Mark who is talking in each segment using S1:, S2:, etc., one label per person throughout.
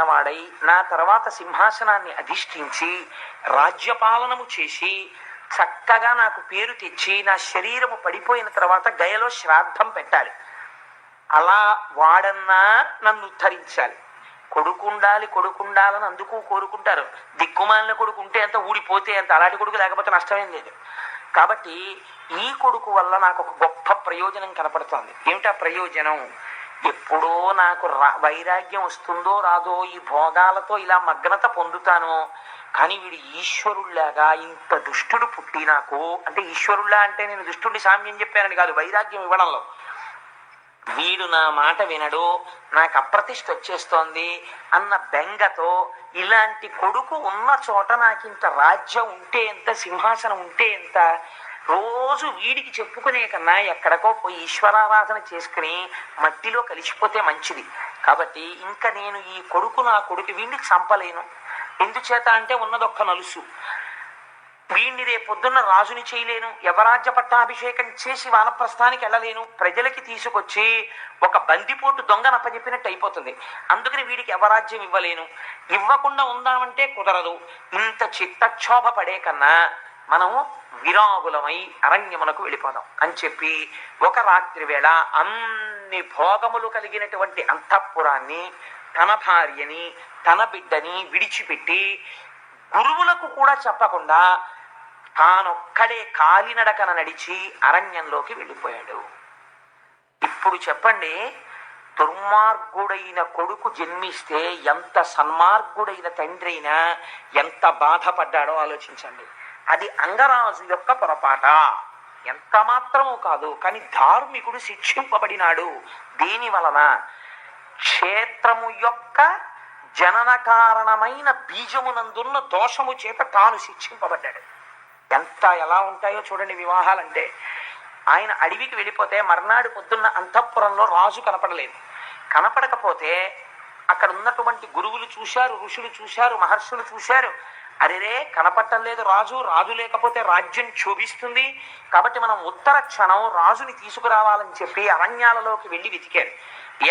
S1: వాడై నా తర్వాత సింహాసనాన్ని అధిష్ఠించి రాజ్యపాలనము చేసి చక్కగా నాకు పేరు తెచ్చి నా శరీరము పడిపోయిన తర్వాత గయలో శ్రాద్ధం పెట్టాలి. అలా వాడన్నా నన్ను ఉద్ధరించాలి. కొడుకుండాలి కొడుకుండాలని అందుకు కోరుకుంటారు. దిక్కుమాలిన కొడుకు ఉంటే అంత ఊడిపోతే అంత, అలాంటి కొడుకు లేకపోతే నష్టమేం లేదు. కాబట్టి ఈ కొడుకు వల్ల నాకు ఒక గొప్ప ప్రయోజనం కనపడుతోంది. ఏమిటా ప్రయోజనం? ఎప్పుడో నాకు వైరాగ్యం వస్తుందో రాదో, ఈ భోగాలతో ఇలా మగ్నత పొందుతాను. కానీ వీడు ఈశ్వరుల్లాగా ఇంత దుష్టుడు పుట్టి నాకు, అంటే ఈశ్వరుల్లా అంటే నేను దుష్టుడిని సామ్యం చెప్పానని కాదు, వైరాగ్యం ఇవ్వడంలో. వీడు నా మాట వినడు, నాకు అప్రతిష్ఠ వచ్చేస్తోంది అన్న బెంగతో, ఇలాంటి కొడుకు ఉన్న చోట నాకు ఇంత రాజ్యం ఉంటే ఎంత, సింహాసనం ఉంటే ఎంత, రోజు వీడికి చెప్పుకునే కన్నా ఎక్కడికో పోయి ఈశ్వరారాధన చేసుకుని మట్టిలో కలిసిపోతే మంచిది. కాబట్టి ఇంకా నేను ఈ కొడుకు నా కొడుకు వీడికి చంపలేను. ఎందుచేత అంటే ఉన్నదొక్క నలుసు. వీడిని రేపొద్దున్న రాజుని చేయలేను, యవరాజ్య పట్టాభిషేకం చేసి వానప్రస్థానికి వెళ్ళలేను, ప్రజలకి తీసుకొచ్చి ఒక బందిపోటు దొంగనప్పచెప్పినట్టు అయిపోతుంది. అందుకని వీడికి యవరాజ్యం ఇవ్వలేను. ఇవ్వకుండా ఉందామంటే కుదరదు. ఇంత చిత్తక్షోభ పడే కన్నా మనము విరాగులమై అరణ్యమునకు వెళ్ళిపోదాం అని చెప్పి ఒక రాత్రి వేళ అన్ని భోగములు కలిగినటువంటి అంతఃపురాన్ని, తన భార్యని, తన బిడ్డని విడిచిపెట్టి గురువులకు కూడా చెప్పకుండా తానొక్కడే కాలినడకన నడిచి అరణ్యంలోకి వెళ్ళిపోయాడు. ఇప్పుడు చెప్పండి, దుర్మార్గుడైన కొడుకు జన్మిస్తే ఎంత సన్మార్గుడైన తండ్రి అయినా ఎంత బాధపడ్డాడో ఆలోచించండి. అది అంగరాజు యొక్క పొరపాట, ఎంత మాత్రము కాదు. కానీ ధార్మికుడు శిక్షింపబడినాడు. దేని వలన? క్షేత్రము యొక్క జనన కారణమైన బీజమునందున్న దోషము చేత తాను శిక్షింపబడ్డాడు. ఎంత ఎలా ఉంటాయో చూడండి వివాహాలంటే. ఆయన అడవికి వెళ్ళిపోతే మర్నాడు పొద్దున్న అంతఃపురంలో రాజు కనపడలేదు. కనపడకపోతే అక్కడ ఉన్నటువంటి గురువులు చూశారు, ఋషులు చూశారు, మహర్షులు చూశారు. అరేరే కనపట్టం లేదు రాజు, రాజు లేకపోతే రాజ్యం క్షోభిస్తుంది, కాబట్టి మనం ఉత్తర క్షణం రాజుని తీసుకురావాలని చెప్పి అరణ్యాలలోకి వెళ్ళి వెతికారు.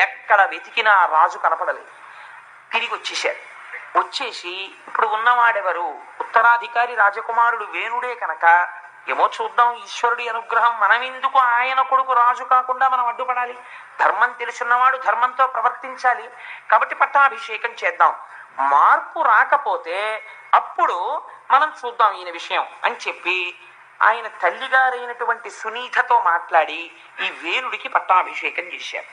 S1: ఎక్కడ వెతికినా రాజు కనపడలేదు. తిరిగి వచ్చేశారు. వచ్చేసి ఇప్పుడు ఉన్నవాడెవరు? ఉత్తరాధికారి రాజకుమారుడు వేణుడే కనుక ఏమో చూద్దాం, ఈశ్వరుడి అనుగ్రహం, మనం ఎందుకు ఆయన కొడుకు రాజు కాకుండా మనం అడ్డుపడాలి? ధర్మం తెలుసున్నవాడు ధర్మంతో ప్రవర్తించాలి. కాబట్టి పట్టాభిషేకం చేద్దాం. మార్పు రాకపోతే అప్పుడు మనం చూద్దాం ఈయన విషయం అని చెప్పి ఆయన తల్లిగారైనటువంటి సునీతతో మాట్లాడి ఈ వేణుడికి పట్టాభిషేకం చేశారు.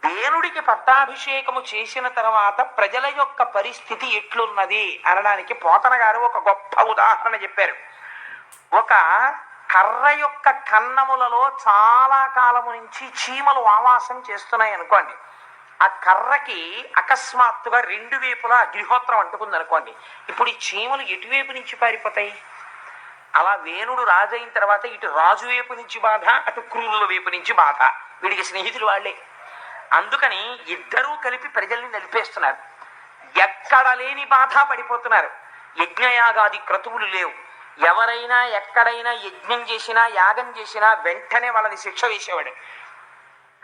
S1: వేణుడికి పట్టాభిషేకము చేసిన తర్వాత ప్రజల యొక్క పరిస్థితి ఎట్లున్నది అనడానికి పోతన గారు ఒక గొప్ప ఉదాహరణ చెప్పారు. ఒక కర్ర యొక్క కన్నములలో చాలా కాలము నుంచి చీమలు ఆవాసం చేస్తున్నాయి అనుకోండి. ఆ కర్రకి అకస్మాత్తుగా రెండు వైపులా అగ్నిహోత్రం అంటుకుంది అనుకోండి. ఇప్పుడు ఈ చీమలు ఎటువైపు నుంచి పారిపోతాయి? అలా వేణుడు రాజు అయిన తర్వాత ఇటు రాజు వైపు నుంచి బాధ, అటు క్రూరుల వైపు నుంచి బాధ. వీడికి స్నేహితులు వాళ్ళే. అందుకని ఇద్దరూ కలిపి ప్రజల్ని నలిపేస్తున్నారు. ఎక్కడ లేని బాధ పడిపోతున్నారు. యజ్ఞయాగాది క్రతువులు లేవు. ఎవరైనా ఎక్కడైనా యజ్ఞం చేసినా యాగం చేసినా వెంటనే వాళ్ళని శిక్ష వేసేవాడు.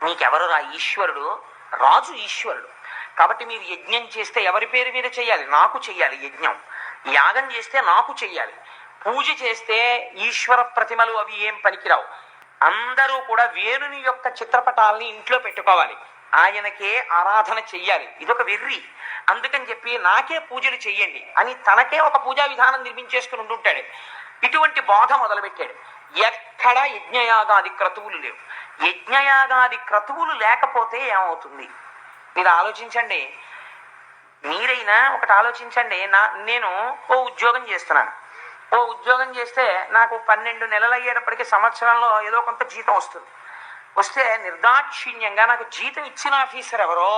S1: మీకెవరు రా ఈశ్వరుడు? రాజు ఈశ్వరుడు. కాబట్టి మీరు యజ్ఞం చేస్తే ఎవరి పేరు మీద చేయాలి? నాకు చెయ్యాలి యజ్ఞం. యాగం చేస్తే నాకు చెయ్యాలి. పూజ చేస్తే ఈశ్వర ప్రతిమలు అవి ఏం పనికిరావు. అందరూ కూడా వేణుని యొక్క చిత్రపటాలని ఇంట్లో పెట్టుకోవాలి. ఆయనకే ఆరాధన చెయ్యాలి. ఇదొక వెర్రి. అందుకని చెప్పి నాకే పూజలు చెయ్యండి అని తనకే ఒక పూజా విధానం నిర్మించేసుకుని ఉంటుంటాడు. ఇటువంటి బోధ మొదలుపెట్టాడు. ఎక్కడ యజ్ఞయాగాది క్రతువులు లేవు. యజ్ఞయాగాది క్రతువులు లేకపోతే ఏమవుతుంది? మీరు ఆలోచించండి. మీరైనా ఒకటి ఆలోచించండి. నేను ఓ ఉద్యోగం చేస్తున్నాను. ఓ ఉద్యోగం చేస్తే నాకు 12 నెలలు అయ్యేటప్పటికీ సంవత్సరంలో ఏదో కొంత జీతం వస్తుంది. వస్తే నిర్దాక్షిణ్యంగా నాకు జీతం ఇచ్చిన ఆఫీసర్ ఎవరో,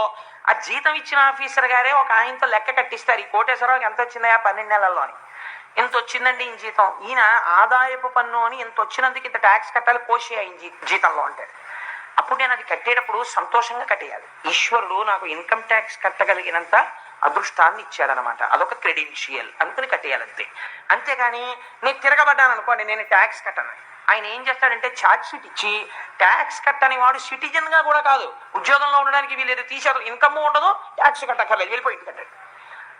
S1: ఆ జీతం ఇచ్చిన ఆఫీసర్ గారే ఒక ఆయనతో లెక్క కట్టిస్తారు. ఈ కోటేశ్వరరావుకి ఎంత వచ్చిందా 12 నెలల్లో అని. ఇంత వచ్చిందండి ఈ జీతం. ఈయన ఆదాయపు పన్ను అని ఇంత వచ్చినందుకు ఇంత ట్యాక్స్ కట్టాలి, కోసి ఆయన జీతంలో అంటాడు. అప్పుడు నేను అది కట్టేటప్పుడు సంతోషంగా కట్టేయాలి. ఈశ్వరుడు నాకు ఇన్కమ్ ట్యాక్స్ కట్టగలిగినంత అదృష్టాన్ని ఇచ్చాడనమాట. అదొక క్రెడెన్షియల్ అనుకుని కట్టేయాలంతే. అంతేగాని నేను తిరగబడ్డాను అనుకోండి, నేను ట్యాక్స్ కట్టను, ఆయన ఏం చేస్తాడంటే ఛార్జ్ షీట్ ఇచ్చి ట్యాక్స్ కట్టని వాడు సిటిజన్ గా కూడా కాదు, ఉద్యోగంలో ఉండడానికి వీలేదు, తీసేది, ఇన్కమ్ ఉండదు, ట్యాక్స్ కట్టక్కర్లేదు, వెళ్ళిపోయి ఇంటి కట్టాడు.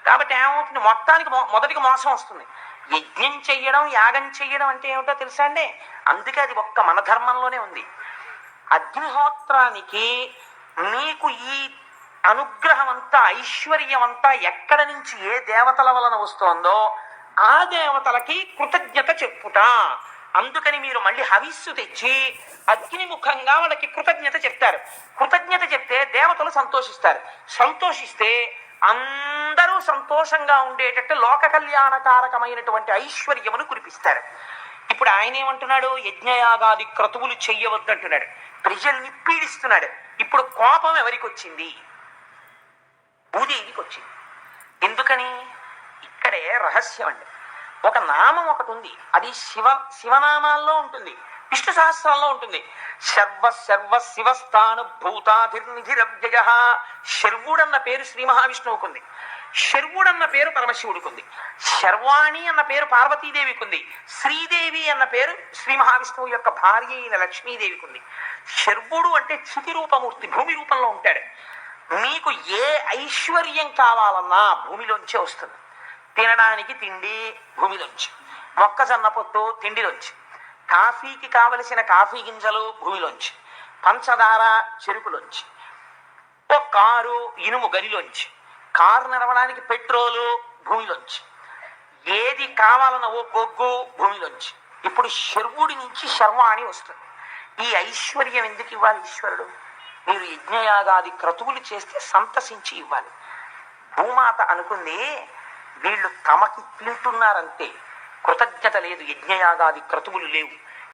S1: కాబట్టి ఏమవుతుంది, మొత్తానికి మొదటికి మోసం వస్తుంది. యజ్ఞం చెయ్యడం యాగం చెయ్యడం అంటే ఏమిటో తెలుసా అండి? అందుకే అది ఒక్క మన ధర్మంలోనే ఉంది. అగ్నిహోత్రానికి నీకు ఈ అనుగ్రహం అంతా ఐశ్వర్యం అంతా ఎక్కడ నుంచి ఏ దేవతల వలన వస్తోందో ఆ దేవతలకి కృతజ్ఞత చెప్పుట. అందుకని మీరు మళ్ళీ హవిస్సు తెచ్చి అగ్నిముఖంగా వాళ్ళకి కృతజ్ఞత చెప్తారు. కృతజ్ఞత చెప్తే దేవతలు సంతోషిస్తారు. సంతోషిస్తే అందరూ సంతోషంగా ఉండేటట్టు లోక కళ్యాణకారకమైనటువంటి ఐశ్వర్యమును కురిపిస్తారు. ఇప్పుడు ఆయన ఏమంటున్నాడు? యజ్ఞయాగాది క్రతువులు చెయ్యవద్దంటున్నాడు, ప్రజల్ని పీడిస్తున్నాడు. ఇప్పుడు కోపం ఎవరికి వచ్చింది? భూదేవికి వచ్చింది. ఎందుకని? ఇక్కడే రహస్యం అండి. ఒక నామం ఒకటి ఉంది, అది శివనామాల్లో ఉంటుంది, విష్ణు సహస్రంలో ఉంటుంది. శర్వ శివస్థాను భూతాధిర్నిధిరవ్యయ. శర్వుడన్న పేరు శ్రీ మహావిష్ణువుకు ఉంది, శర్వుడన్న పేరు పరమశివుడికి ఉంది, శర్వాణి అన్న పేరు పార్వతీదేవికి ఉంది, శ్రీదేవి అన్న పేరు శ్రీ మహావిష్ణువు యొక్క భార్య అయిన లక్ష్మీదేవికి ఉంది. శర్వుడు అంటే చితి రూపమూర్తి, భూమి రూపంలో ఉంటాడు. మీకు ఏ ఐశ్వర్యం కావాలన్నా భూమిలోంచే వస్తుంది. తినడానికి తిండి భూమిలోంచి, మొక్కజొన్న పొత్తు తిండిలోంచి, కాఫీకి కావలసిన కాఫీ గింజలు భూమిలోంచి, పంచదార చెరుకులోంచి, ఓ కారు ఇనుము గనిలోంచి, కారు నడవడానికి పెట్రోలు భూమిలోంచి, ఏది కావాలన్న ఓ బొగ్గు భూమిలోంచి. ఇప్పుడు శర్వుడి నుంచి శర్వాణి వస్తుంది. ఈ ఐశ్వర్యం ఎందుకు ఇవ్వాలి ఈశ్వరుడు? మీరు యజ్ఞయాగాది క్రతువులు చేస్తే సంతసించి ఇవ్వాలి. భూమాత అనుకుంది, వీళ్ళు తమకి తింటున్నారంతే, కృతజ్ఞత లేదు, యజ్ఞయాగాది క్రతువులు లేవు.